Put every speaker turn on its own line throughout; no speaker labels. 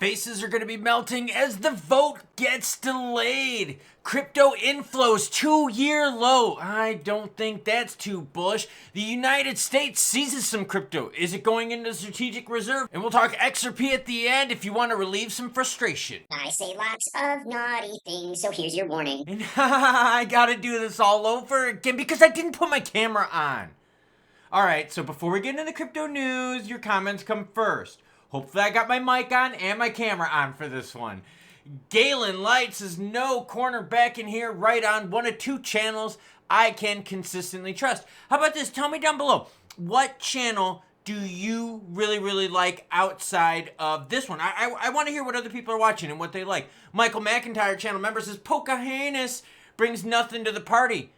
Faces are going to be melting as the vote gets delayed. Crypto inflows 2-year low. I don't think that's too bullish. The United States seizes some crypto. Is it going into the strategic reserve? And we'll talk XRP at the end if you want to relieve some frustration.
I say lots of naughty things, so here's your warning.
And I gotta do this all over again because I didn't put my camera on. Alright, so before we get into the crypto news, your comments come first. Hopefully I got my mic on and my camera on for this one. Galen Light says, no cornerback in here, right on one of two channels I can consistently trust. How about this? Tell me down below, what channel do you really like outside of this one? I want to hear what other people are watching and what they like. Michael McIntyre, channel member, says, Pocahontas brings nothing to the party.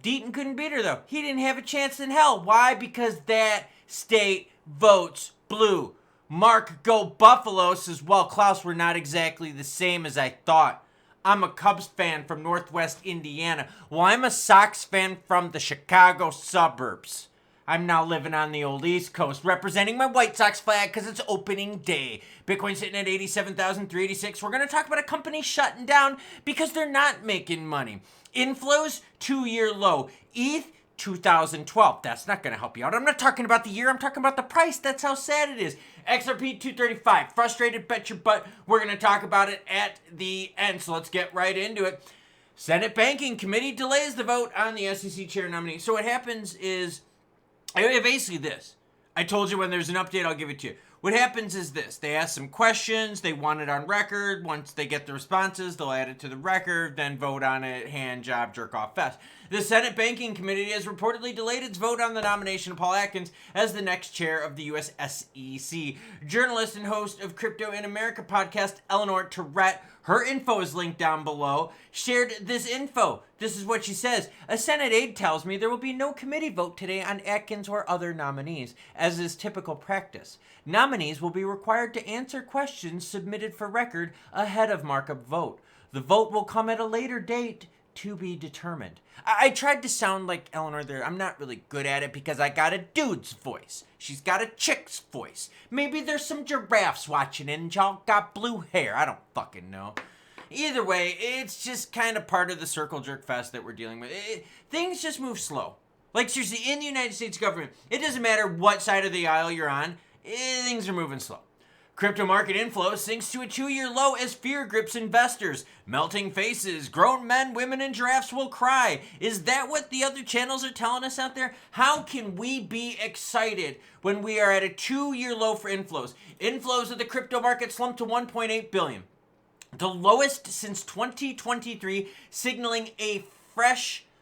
Deaton couldn't beat her, though. He didn't have a chance in hell. Why? Because that state votes blue. Mark Go Buffalo says, well, Klaus, we're not exactly the same as I thought. I'm a Cubs fan from Northwest Indiana. Well, I'm a Sox fan from the Chicago suburbs. I'm now living on the old East Coast, representing my White Sox flag because it's opening day. Bitcoin sitting at 87,386. We're going to talk about a company shutting down because they're not making money. Inflows, 2-year low. ETH, 2012. That's not going to help you out. I'm not talking about the year. I'm talking about the price. That's how sad it is. XRP 235. Frustrated, bet your butt. We're going to talk about it at the end. So let's get right into it. Senate Banking Committee delays the vote on the SEC chair nominee. So what happens is, basically this. I told you when there's an update, I'll give it to you. What happens is this. They ask some questions. They want it on record. Once they get the responses, they'll add it to the record, then vote on it. Hand job, jerk off fest. The Senate Banking Committee has reportedly delayed its vote on the nomination of Paul Atkins as the next chair of the U.S. SEC. Journalist and host of Crypto in America podcast, Eleanor Tourette, her info is linked down below, shared this info. This is what she says. A Senate aide tells me there will be no committee vote today on Atkins or other nominees, as is typical practice. Nominees will be required to answer questions submitted for record ahead of markup vote. The vote will come at a later date to be determined. I tried to sound like Eleanor there. I'm not really good at it because I got a dude's voice. She's got a chick's voice. Maybe there's some giraffes watching and y'all got blue hair. I don't fucking know. Either way, it's just kind of part of the circle jerk fest that we're dealing with. Things just move slow. Like seriously, in the United States government, it doesn't matter what side of the aisle you're on, things are moving slow. Crypto market inflow sinks to a 2-year low as fear grips investors. Melting faces, grown men, women, and giraffes will cry. Is that what the other channels are telling us out there? How can we be excited when we are at a 2-year low for inflows? Inflows of the crypto market slumped to 1.8 billion. The lowest since 2023, signaling a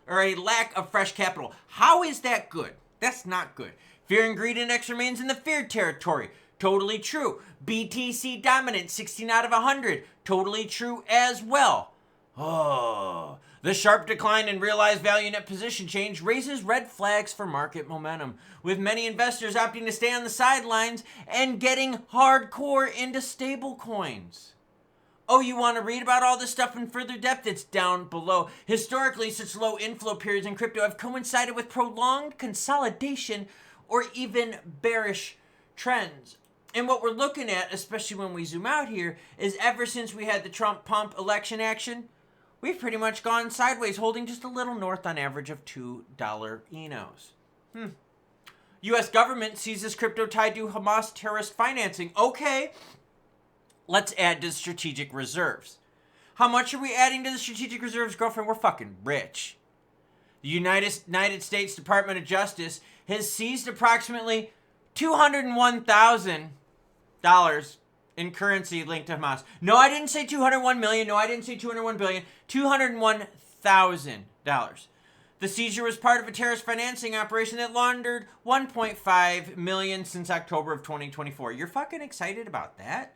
lack of fresh capital. How is that good? That's not good. Fear and greed index remains in the fear territory. Totally true. BTC dominant, 16 out of 100. Totally true as well. Oh, the sharp decline in realized value net position change raises red flags for market momentum, with many investors opting to stay on the sidelines and getting hardcore into stable coins. Oh, you want to read about all this stuff in further depth? It's down below. Historically, such low inflow periods in crypto have coincided with prolonged consolidation or even bearish trends. And what we're looking at, especially when we zoom out here, is ever since we had the Trump pump election action, we've pretty much gone sideways, holding just a little north on average of $2 ENOs. U.S. government seizes crypto tied to Hamas terrorist financing. Okay, let's add to strategic reserves. How much are we adding to the strategic reserves, girlfriend? We're fucking rich. The United States Department of Justice has seized approximately $201,000 in currency linked to Hamas. No, I didn't say 201 million. No, I didn't say 201 billion. $201,000. The seizure was part of a terrorist financing operation that laundered 1.5 million since October of 2024. You're fucking excited about that?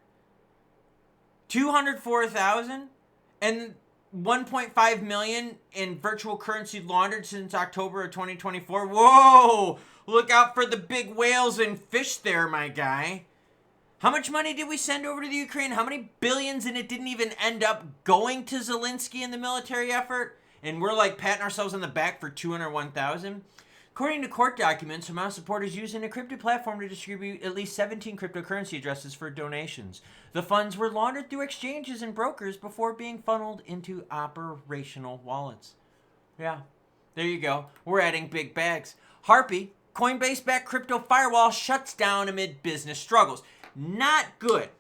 204,000 and 1.5 million in virtual currency laundered since October of 2024. Whoa! Look out for the big whales and fish there, my guy. How much money did we send over to the Ukraine? How many billions, and it didn't even end up going to Zelensky in the military effort? And we're like patting ourselves on the back for 201,000. According to court documents, Hamas supporters used an encrypted platform to distribute at least 17 cryptocurrency addresses for donations. The funds were laundered through exchanges and brokers before being funneled into operational wallets. Yeah, there you go. We're adding big bags. Harpie, Coinbase-backed crypto firewall, shuts down amid business struggles. Not good.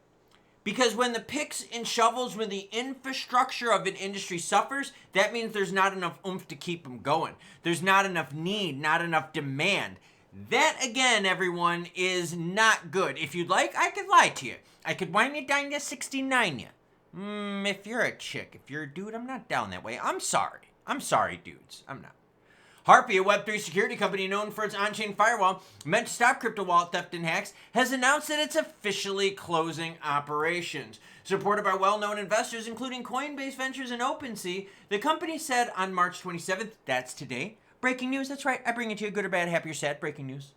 Because when the picks and shovels, when the infrastructure of an industry suffers, that means there's not enough oomph to keep them going. There's not enough need, not enough demand. That, again, everyone, is not good. If you'd like, I could lie to you. I could wine you, dine you, 69 you. If you're a chick, if you're a dude, I'm not down that way. I'm sorry. I'm sorry, dudes. I'm not. Harpie, a Web3 security company known for its on-chain firewall meant to stop crypto wallet theft and hacks, has announced that it's officially closing operations. Supported by well-known investors, including Coinbase Ventures and OpenSea, the company said on March 27th, that's today, breaking news, that's right, I bring it to you, good or bad, happy or sad, breaking news,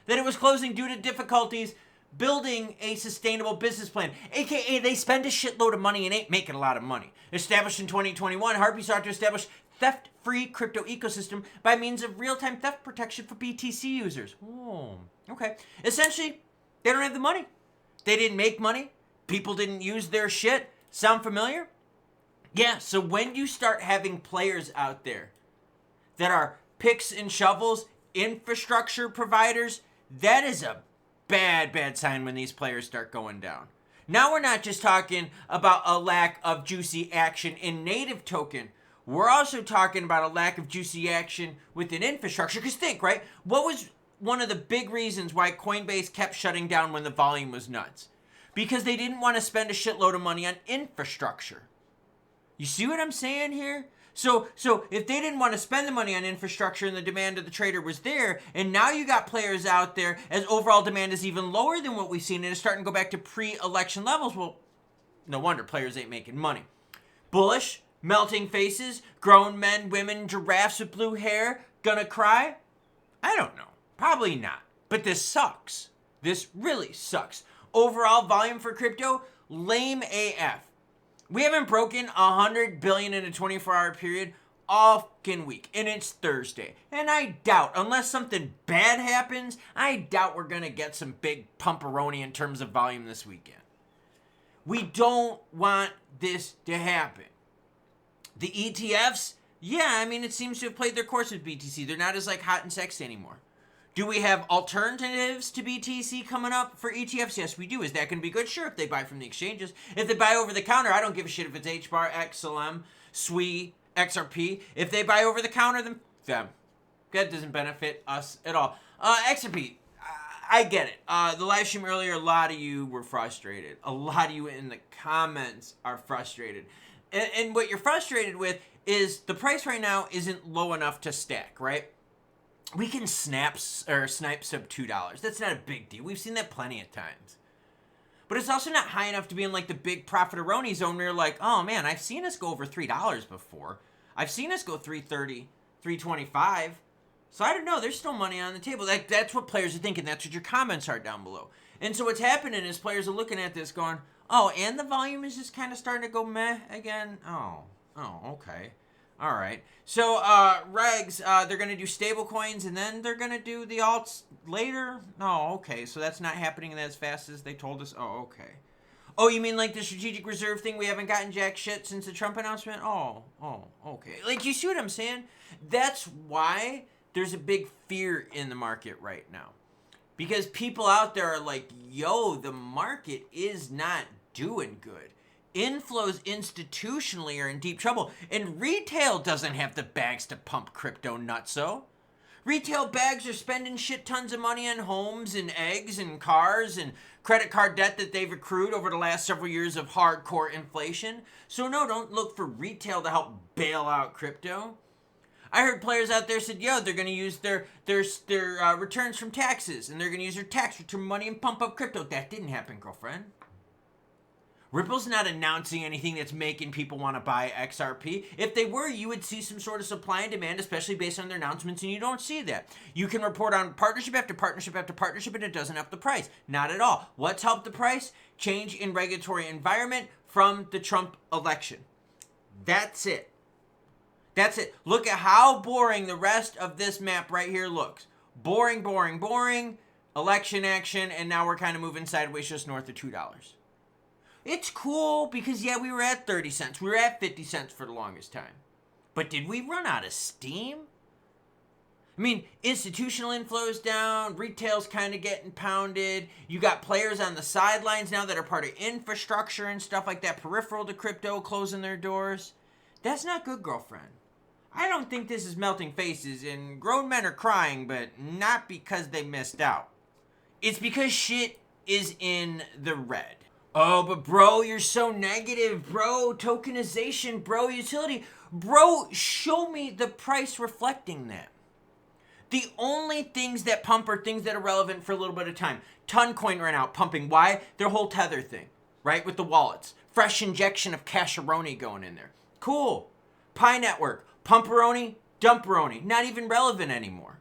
that it was closing due to difficulties building a sustainable business plan, aka they spend a shitload of money and ain't making a lot of money. Established in 2021, Harpie sought to establish theft-free crypto ecosystem by means of real-time theft protection for BTC users. Oh, okay. Essentially, they don't have the money. They didn't make money. People didn't use their shit. Sound familiar? Yeah, so when you start having players out there that are picks and shovels, infrastructure providers, that is a bad, bad sign when these players start going down. Now we're not just talking about a lack of juicy action in native token. We're also talking about a lack of juicy action within infrastructure. Because think, right? What was one of the big reasons why Coinbase kept shutting down when the volume was nuts? Because they didn't want to spend a shitload of money on infrastructure. You see what I'm saying here? So if they didn't want to spend the money on infrastructure and the demand of the trader was there, and now you got players out there as overall demand is even lower than what we've seen and it's starting to go back to pre-election levels, well, no wonder players ain't making money. Bullish? Melting faces, grown men, women, giraffes with blue hair, gonna cry? I don't know. Probably not. But this sucks. This really sucks. Overall volume for crypto, lame AF. We haven't broken 100 billion in a 24-hour period all fucking week, and it's Thursday. And I doubt, unless something bad happens, I doubt we're gonna get some big pumperoni in terms of volume this weekend. We don't want this to happen. The ETFs, yeah, I mean, it seems to have played their course with BTC. They're not as, hot and sexy anymore. Do we have alternatives to BTC coming up for ETFs? Yes, we do. Is that going to be good? Sure, if they buy from the exchanges. If they buy over the counter, I don't give a shit if it's HBAR, XLM, SWI, XRP. If they buy over the counter, then them. That doesn't benefit us at all. XRP, I get it. The live stream earlier, a lot of you were frustrated. A lot of you in the comments are frustrated. And what you're frustrated with is the price right now isn't low enough to stack, right? We can snipe sub $2. That's not a big deal. We've seen that plenty of times. But it's also not high enough to be in the big profiteroni zone where you're like, oh man, I've seen us go over $3 before. I've seen us go $3.30, $3.25. So I don't know. There's still money on the table. That's what players are thinking. That's what your comments are down below. And so what's happening is players are looking at this going, oh, and the volume is just kind of starting to go meh again? Oh, okay. All right. So, regs, they're going to do stable coins, and then they're going to do the alts later? Oh, okay. So that's not happening as fast as they told us? Oh, okay. Oh, you mean the strategic reserve thing? We haven't gotten jack shit since the Trump announcement? Oh, okay. You see what I'm saying? That's why there's a big fear in the market right now. Because people out there are like, yo, the market is not doing good. Inflows institutionally are in deep trouble. And retail doesn't have the bags to pump crypto nutso. Retail bags are spending shit tons of money on homes and eggs and cars and credit card debt that they've accrued over the last several years of hardcore inflation. So no, don't look for retail to help bail out crypto. I heard players out there said, yo, they're going to use their returns from taxes, and they're going to use their tax return money and pump up crypto. That didn't happen, girlfriend. Ripple's not announcing anything that's making people want to buy XRP. If they were, you would see some sort of supply and demand, especially based on their announcements, and you don't see that. You can report on partnership after partnership after partnership, and it doesn't help the price. Not at all. What's helped the price? Change in regulatory environment from the Trump election. That's it. That's it. Look at how boring the rest of this map right here looks. Boring, boring, boring. Election action, and now we're kind of moving sideways just north of $2. It's cool because, yeah, we were at 30 cents. We were at 50 cents for the longest time. But did we run out of steam? I mean, institutional inflows down, retail's kind of getting pounded. You got players on the sidelines now that are part of infrastructure and stuff like that, peripheral to crypto, closing their doors. That's not good, girlfriend. I don't think this is melting faces, and grown men are crying, but not because they missed out. It's because shit is in the red. Oh, but bro, you're so negative, bro. Tokenization, bro. Utility. Bro, show me the price reflecting that. The only things that pump are things that are relevant for a little bit of time. Toncoin right now pumping. Why? Their whole Tether thing, right? With the wallets. Fresh injection of casheroni going in there. Cool. Pi Network. Pumperoni, dumperoni. Not even relevant anymore.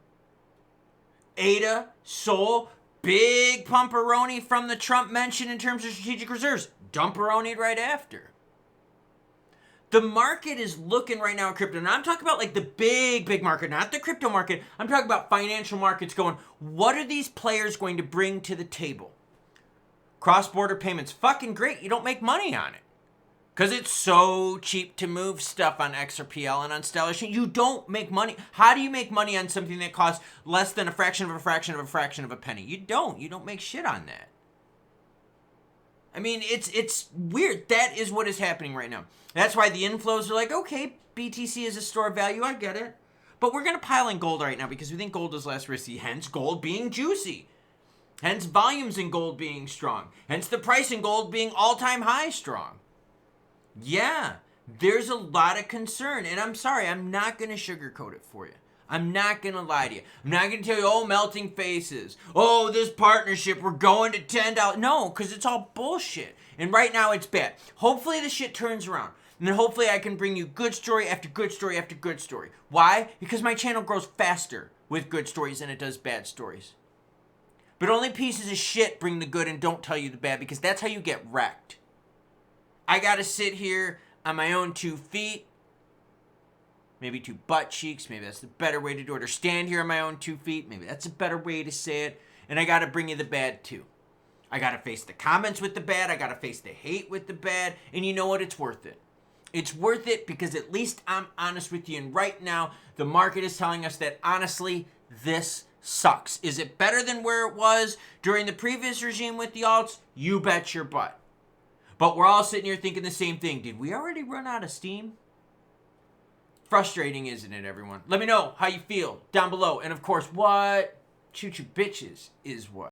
ADA, Sol, big pumperoni from the Trump mention in terms of strategic reserves. Dumperoni right after. The market is looking right now at crypto. And I'm talking about like the big market, not the crypto market. I'm talking about financial markets going, what are these players going to bring to the table? Cross-border payments, fucking great. You don't make money on it. Because it's so cheap to move stuff on XRPL and on Stellar. You don't make money. How do you make money on something that costs less than a fraction of a fraction of a fraction of a penny? You don't. You don't make shit on that. I mean, it's weird. That is what is happening right now. That's why the inflows are like, okay, BTC is a store of value. I get it. But we're going to pile in gold right now because we think gold is less risky. Hence, gold being juicy. Hence, volumes in gold being strong. Hence, the price in gold being all-time high strong. Yeah, there's a lot of concern. And I'm sorry, I'm not going to sugarcoat it for you. I'm not going to lie to you. I'm not going to tell you, oh, melting faces. Oh, this partnership, we're going to $10. No, because it's all bullshit. And right now it's bad. Hopefully the shit turns around. And then hopefully I can bring you good story after good story after good story. Why? Because my channel grows faster with good stories than it does bad stories. But only pieces of shit bring the good and don't tell you the bad, because that's how you get wrecked. I gotta sit here on my own 2 feet, maybe 2 butt cheeks, maybe that's the better way to do it, or stand here on my own 2 feet, maybe that's a better way to say it, and I gotta bring you the bad too. I gotta face the comments with the bad, I gotta face the hate with the bad, and you know what, it's worth it. It's worth it because at least I'm honest with you, and right now, the market is telling us that honestly, this sucks. Is it better than where it was during the previous regime with the alts? You bet your butt. But we're all sitting here thinking the same thing. Did we already run out of steam? Frustrating, isn't it, everyone? Let me know how you feel down below. And of course, what choo-choo bitches is what.